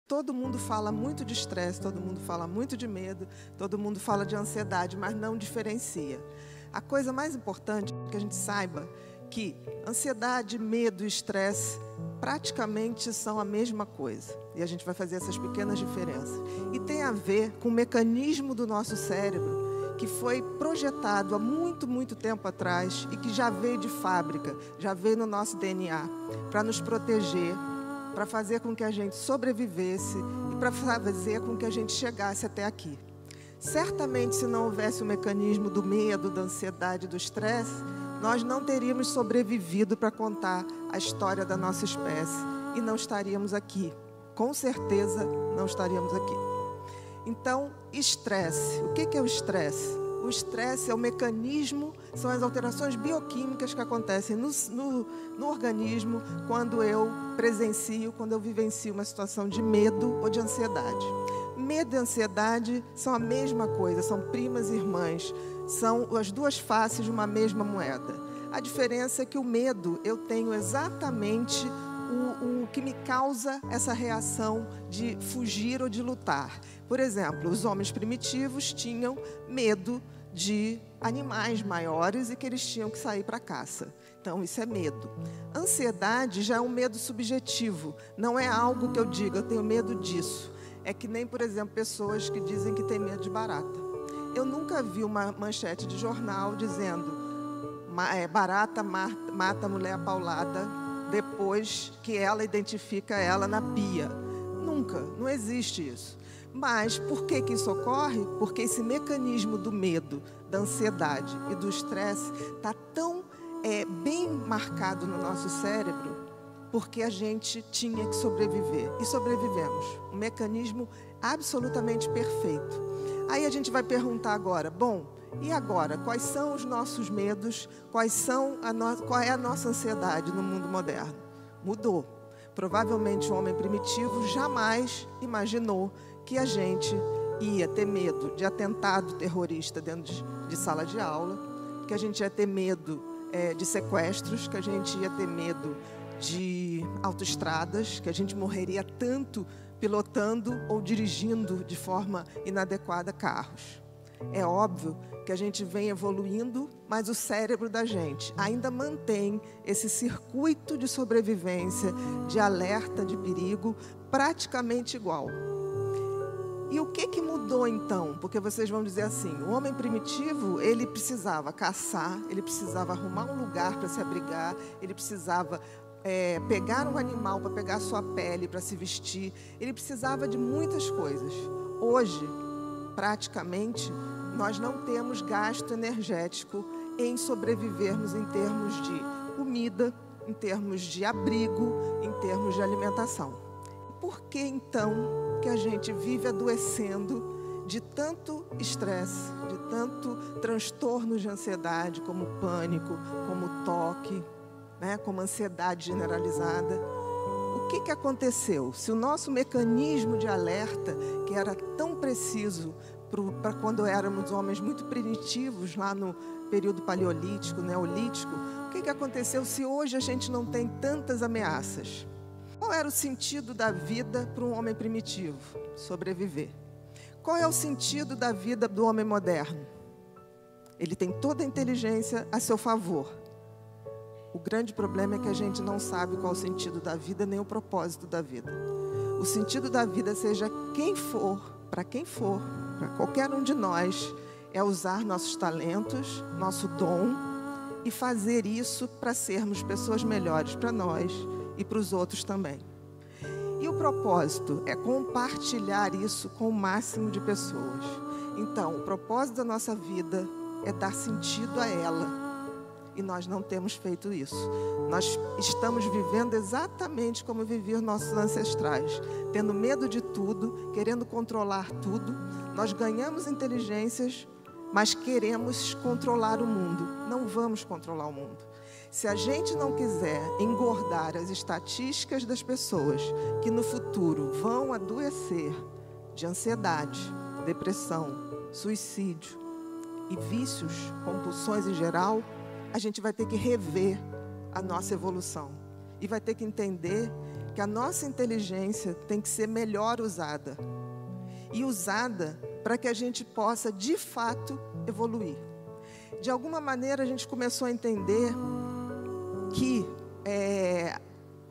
Todo mundo fala muito de estresse, todo mundo fala muito de medo, todo mundo fala de ansiedade, mas não diferencia. A coisa mais importante é que a gente saiba que ansiedade, medo e estresse praticamente são a mesma coisa. E a gente vai fazer essas pequenas diferenças. E tem a ver com o mecanismo do nosso cérebro que foi projetado há muito tempo atrás e que já veio de fábrica, já veio no nosso DNA, para nos proteger, para fazer com que a gente sobrevivesse e para fazer com que a gente chegasse até aqui. Certamente, se não houvesse o mecanismo do medo, da ansiedade, do estresse, nós não teríamos sobrevivido para contar a história da nossa espécie e não estaríamos aqui. Com certeza, não estaríamos aqui. Então, estresse. O que é o estresse? O estresse é o mecanismo, são as alterações bioquímicas que acontecem no organismo quando eu presencio, quando eu vivencio uma situação de medo ou de ansiedade. Medo e ansiedade são a mesma coisa, são primas e irmãs, são as duas faces de uma mesma moeda. A diferença é que o medo, eu tenho exatamente o que me causa essa reação de fugir ou de lutar. Por exemplo, os homens primitivos tinham medo de animais maiores e que eles tinham que sair para a caça. Então, isso é medo. Ansiedade já é um medo subjetivo, não é algo que eu diga, eu tenho medo disso. É que nem, por exemplo, pessoas que dizem que têm medo de barata. Eu nunca vi uma manchete de jornal dizendo barata mata a mulher apaulada depois que ela identifica ela na pia. Nunca, não existe isso. Mas por que isso ocorre? Porque esse mecanismo do medo, da ansiedade e do estresse está tão bem marcado no nosso cérebro, porque a gente tinha que sobreviver. E sobrevivemos. Um mecanismo absolutamente perfeito. Aí a gente vai perguntar agora, bom, e agora? Quais são os nossos medos? Qual é a nossa ansiedade no mundo moderno? Mudou. Provavelmente o homem primitivo jamais imaginou que a gente ia ter medo de atentado terrorista dentro de sala de aula, que a gente ia ter medo de sequestros, que a gente ia ter medo de autoestradas, que a gente morreria tanto pilotando ou dirigindo de forma inadequada carros. É óbvio que a gente vem evoluindo, mas o cérebro da gente ainda mantém esse circuito de sobrevivência, de alerta, de perigo, praticamente igual. E o que mudou então? Porque vocês vão dizer assim, o homem primitivo, ele precisava caçar, ele precisava arrumar um lugar para se abrigar, ele precisava pegar um animal para pegar sua pele, para se vestir, ele precisava de muitas coisas. Hoje, praticamente, nós não temos gasto energético em sobrevivermos em termos de comida, em termos de abrigo, em termos de alimentação. Por que então que a gente vive adoecendo de tanto estresse, de tanto transtorno de ansiedade, como pânico, como toque, como ansiedade generalizada? O que aconteceu? Se o nosso mecanismo de alerta, que era tão preciso para quando éramos homens muito primitivos, lá no período paleolítico, neolítico, o que aconteceu se hoje a gente não tem tantas ameaças? Qual era o sentido da vida para um homem primitivo? Sobreviver. Qual é o sentido da vida do homem moderno? Ele tem toda a inteligência a seu favor. O grande problema é que a gente não sabe qual o sentido da vida, nem o propósito da vida. O sentido da vida, seja quem for, para qualquer um de nós, é usar nossos talentos, nosso dom e fazer isso para sermos pessoas melhores para nós e para os outros também. E o propósito é compartilhar isso com o máximo de pessoas. Então, o propósito da nossa vida é dar sentido a ela. E nós não temos feito isso. Nós estamos vivendo exatamente como viviam nossos ancestrais, tendo medo de tudo, querendo controlar tudo. Nós ganhamos inteligências, mas queremos controlar o mundo. Não vamos controlar o mundo. Se a gente não quiser engordar as estatísticas das pessoas que no futuro vão adoecer de ansiedade, depressão, suicídio e vícios, compulsões em geral, a gente vai ter que rever a nossa evolução. E vai ter que entender que a nossa inteligência tem que ser melhor usada. E usada para que a gente possa, de fato, evoluir. De alguma maneira, a gente começou a entender que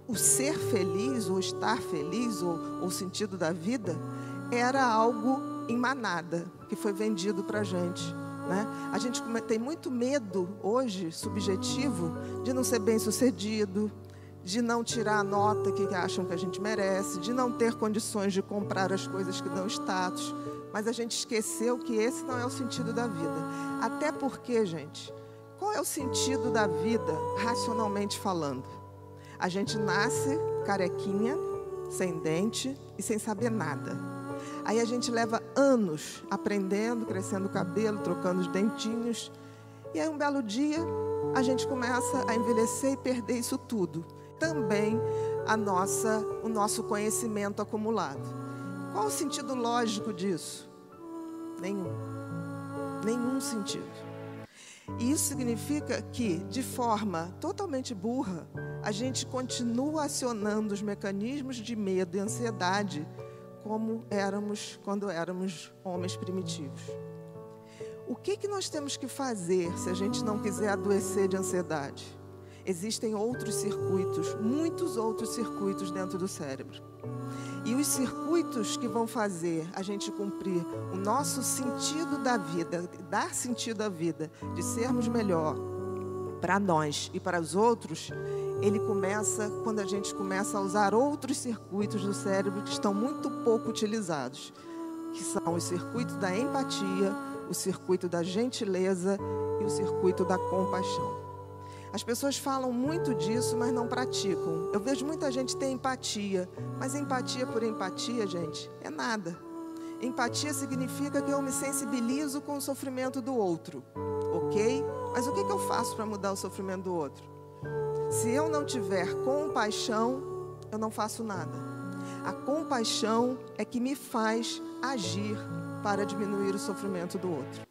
o ser feliz, ou estar feliz, ou o sentido da vida, era algo em manada, que foi vendido para a gente, né? A gente tem muito medo hoje, subjetivo, de não ser bem-sucedido, de não tirar a nota que acham que a gente merece, de não ter condições de comprar as coisas que dão status. Mas a gente esqueceu que esse não é o sentido da vida. Até porque, gente, qual é o sentido da vida, racionalmente falando? A gente nasce carequinha, sem dente e sem saber nada. Aí a gente leva anos aprendendo, crescendo o cabelo, trocando os dentinhos. E aí um belo dia a gente começa a envelhecer e perder isso tudo. Também o nosso conhecimento acumulado. Qual o sentido lógico disso? Nenhum. Nenhum sentido. E isso significa que, de forma totalmente burra, a gente continua acionando os mecanismos de medo e ansiedade como éramos quando éramos homens primitivos. O que nós temos que fazer se a gente não quiser adoecer de ansiedade? Existem outros circuitos, muitos outros circuitos dentro do cérebro. E os circuitos que vão fazer a gente cumprir o nosso sentido da vida, dar sentido à vida, de sermos melhor para nós e para os outros, ele começa quando a gente começa a usar outros circuitos do cérebro que estão muito pouco utilizados, que são os circuitos da empatia, o circuito da gentileza e o circuito da compaixão. As pessoas falam muito disso, mas não praticam. Eu vejo muita gente ter empatia, mas empatia por empatia, gente, é nada. Empatia significa que eu me sensibilizo com o sofrimento do outro, ok? Mas o que eu faço para mudar o sofrimento do outro? Se eu não tiver compaixão, eu não faço nada. A compaixão é que me faz agir para diminuir o sofrimento do outro.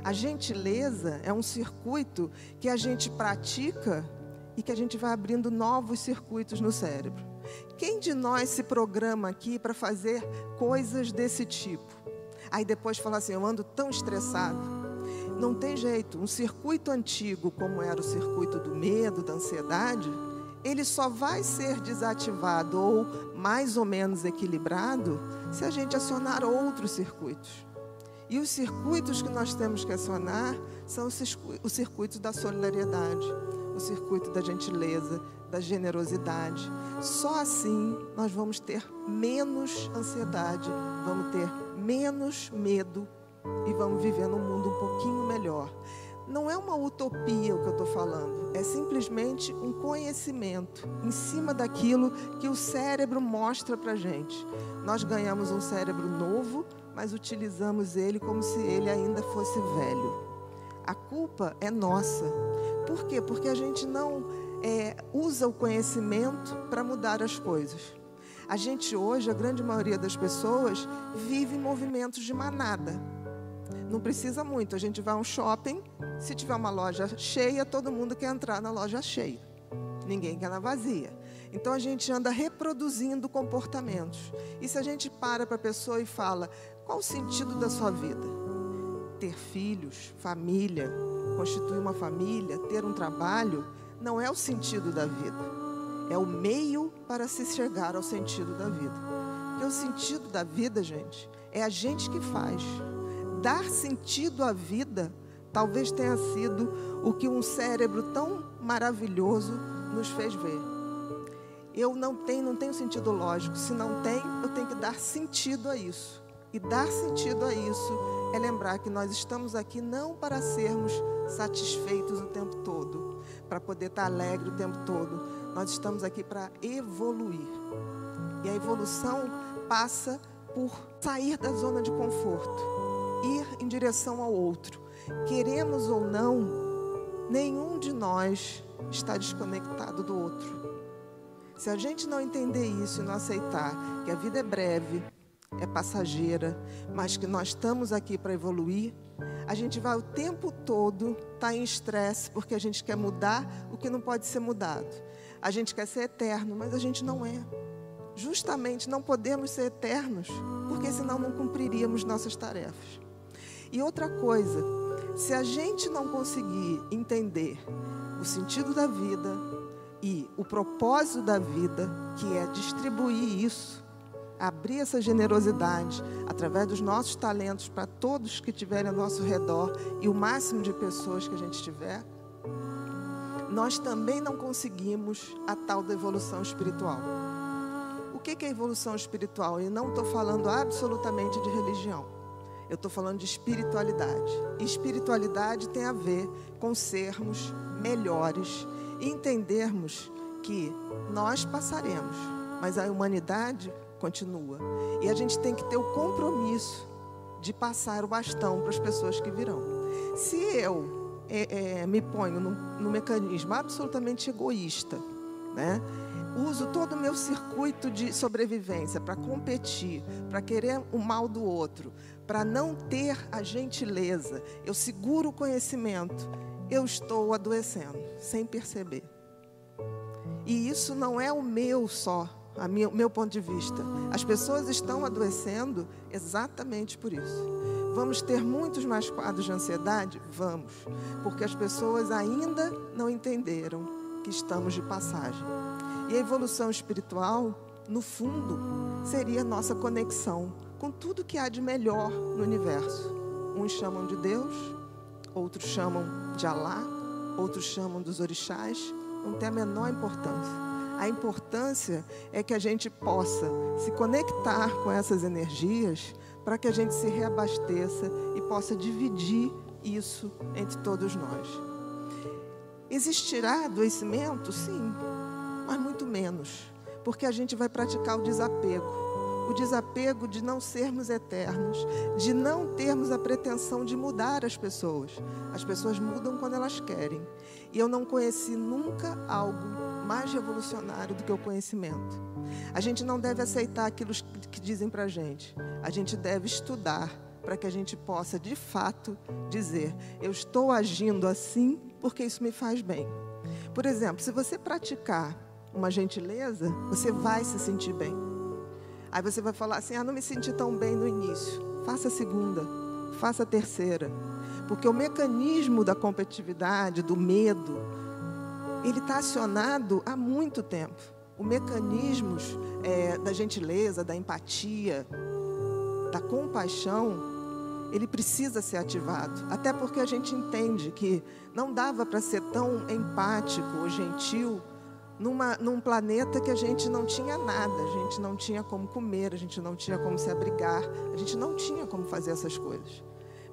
A gentileza é um circuito que a gente pratica e que a gente vai abrindo novos circuitos no cérebro. Quem de nós se programa aqui para fazer coisas desse tipo? Aí depois fala assim, eu ando tão estressado. Não tem jeito, um circuito antigo, como era o circuito do medo, da ansiedade, ele só vai ser desativado ou mais ou menos equilibrado se a gente acionar outros circuitos. E os circuitos que nós temos que acionar são os circuitos da solidariedade, o circuito da gentileza, da generosidade. Só assim nós vamos ter menos ansiedade, vamos ter menos medo e vamos viver num mundo um pouquinho melhor. Não é uma utopia o que eu estou falando, é simplesmente um conhecimento em cima daquilo que o cérebro mostra para a gente. Nós ganhamos um cérebro novo, mas utilizamos ele como se ele ainda fosse velho. A culpa é nossa. Por quê? Porque a gente não usa o conhecimento para mudar as coisas. A gente hoje, a grande maioria das pessoas, vive em movimentos de manada. Não precisa muito, a gente vai a um shopping, se tiver uma loja cheia, todo mundo quer entrar na loja cheia. Ninguém quer na vazia. Então a gente anda reproduzindo comportamentos. E se a gente para a pessoa e fala, qual o sentido da sua vida? Ter filhos, família, constituir uma família, ter um trabalho, não é o sentido da vida. É o meio para se chegar ao sentido da vida. Porque o sentido da vida, gente, é a gente que faz. Dar sentido à vida talvez tenha sido o que um cérebro tão maravilhoso nos fez ver. Eu não tenho sentido lógico. Se não tem, eu tenho que dar sentido a isso. E dar sentido a isso é lembrar que nós estamos aqui não para sermos satisfeitos o tempo todo, para poder estar alegre o tempo todo. Nós estamos aqui para evoluir. E a evolução passa por sair da zona de conforto, ir em direção ao outro. Queremos ou não, nenhum de nós está desconectado do outro. Se a gente não entender isso e não aceitar que a vida é breve, é passageira, mas que nós estamos aqui para evoluir, a gente vai o tempo todo estar em estresse porque a gente quer mudar o que não pode ser mudado. A gente quer ser eterno, mas a gente não é. Justamente não podemos ser eternos, porque senão não cumpriríamos nossas tarefas. E outra coisa, se a gente não conseguir entender o sentido da vida e o propósito da vida, que é distribuir isso, abrir essa generosidade através dos nossos talentos para todos que estiverem ao nosso redor e o máximo de pessoas que a gente tiver, nós também não conseguimos a tal da evolução espiritual. O que é evolução espiritual? E não estou falando absolutamente de religião. Eu estou falando de espiritualidade. E espiritualidade tem a ver com sermos melhores e entendermos que nós passaremos, mas a humanidade continua. E a gente tem que ter o compromisso de passar o bastão para as pessoas que virão. Se eu me ponho num mecanismo absolutamente egoísta, né? Uso todo o meu circuito de sobrevivência para competir, para querer o mal do outro, para não ter a gentileza, eu seguro o conhecimento, eu estou adoecendo, sem perceber. E isso não é o meu só, o meu ponto de vista. As pessoas estão adoecendo exatamente por isso. Vamos ter muitos mais quadros de ansiedade? Vamos, porque as pessoas ainda não entenderam que estamos de passagem. E a evolução espiritual, no fundo, seria nossa conexão com tudo que há de melhor no universo. Uns chamam de Deus, outros chamam de Alá, outros chamam dos orixás, não tem a menor importância. A importância é que a gente possa se conectar com essas energias para que a gente se reabasteça e possa dividir isso entre todos nós. Existirá adoecimento? Sim, mas muito menos, porque a gente vai praticar o desapego de não sermos eternos, de não termos a pretensão de mudar as pessoas. As pessoas mudam quando elas querem. E eu não conheci nunca algo mais revolucionário do que o conhecimento. A gente não deve aceitar aquilo que dizem para a gente. A gente deve estudar para que a gente possa, de fato, dizer: eu estou agindo assim porque isso me faz bem. Por exemplo, se você praticar uma gentileza, você vai se sentir bem. Aí você vai falar assim: não me senti tão bem no início. Faça a segunda, faça a terceira. Porque o mecanismo da competitividade, do medo, ele está acionado há muito tempo. Os mecanismos da gentileza, da empatia, da compaixão, ele precisa ser ativado. Até porque a gente entende que não dava para ser tão empático ou gentil num planeta que a gente não tinha nada. A gente não tinha como comer, a gente não tinha como se abrigar, a gente não tinha como fazer essas coisas.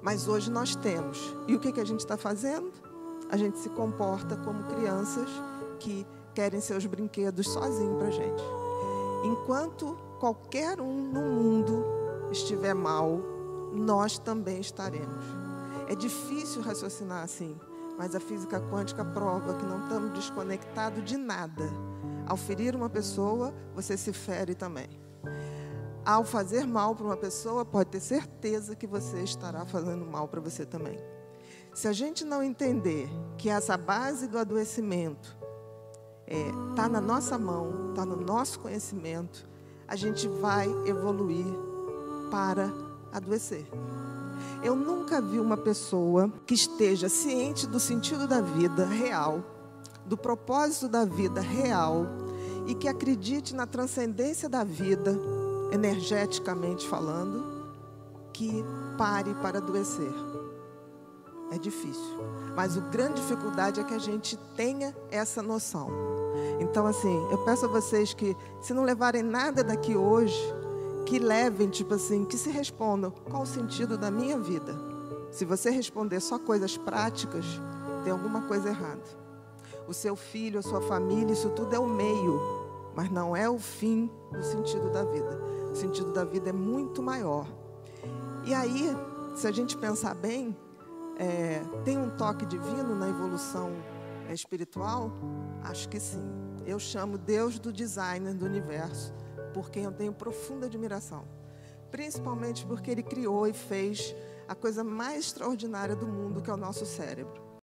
Mas hoje nós temos. E o que a gente está fazendo? A gente se comporta como crianças que querem seus brinquedos sozinhos para a gente. Enquanto qualquer um no mundo estiver mal, nós também estaremos. É difícil raciocinar assim, mas a física quântica prova que não estamos desconectados de nada. Ao ferir uma pessoa, você se fere também. Ao fazer mal para uma pessoa, pode ter certeza que você estará fazendo mal para você também. Se a gente não entender que essa base do adoecimento está na nossa mão, está no nosso conhecimento, a gente vai evoluir para adoecer. Eu nunca vi uma pessoa que esteja ciente do sentido da vida real, do propósito da vida real e que acredite na transcendência da vida, energeticamente falando, que pare para adoecer. É difícil, mas a grande dificuldade é que a gente tenha essa noção. Então, assim, eu peço a vocês que, se não levarem nada daqui hoje, que levem, que se respondam: qual o sentido da minha vida? Se você responder só coisas práticas, tem alguma coisa errada. O seu filho, a sua família, isso tudo é o meio, mas não é o fim do sentido da vida. O sentido da vida é muito maior. E aí, se a gente pensar bem, tem um toque divino na evolução espiritual? Acho que sim. Eu chamo Deus do designer do universo, por quem eu tenho profunda admiração. Principalmente porque Ele criou e fez a coisa mais extraordinária do mundo, que é o nosso cérebro.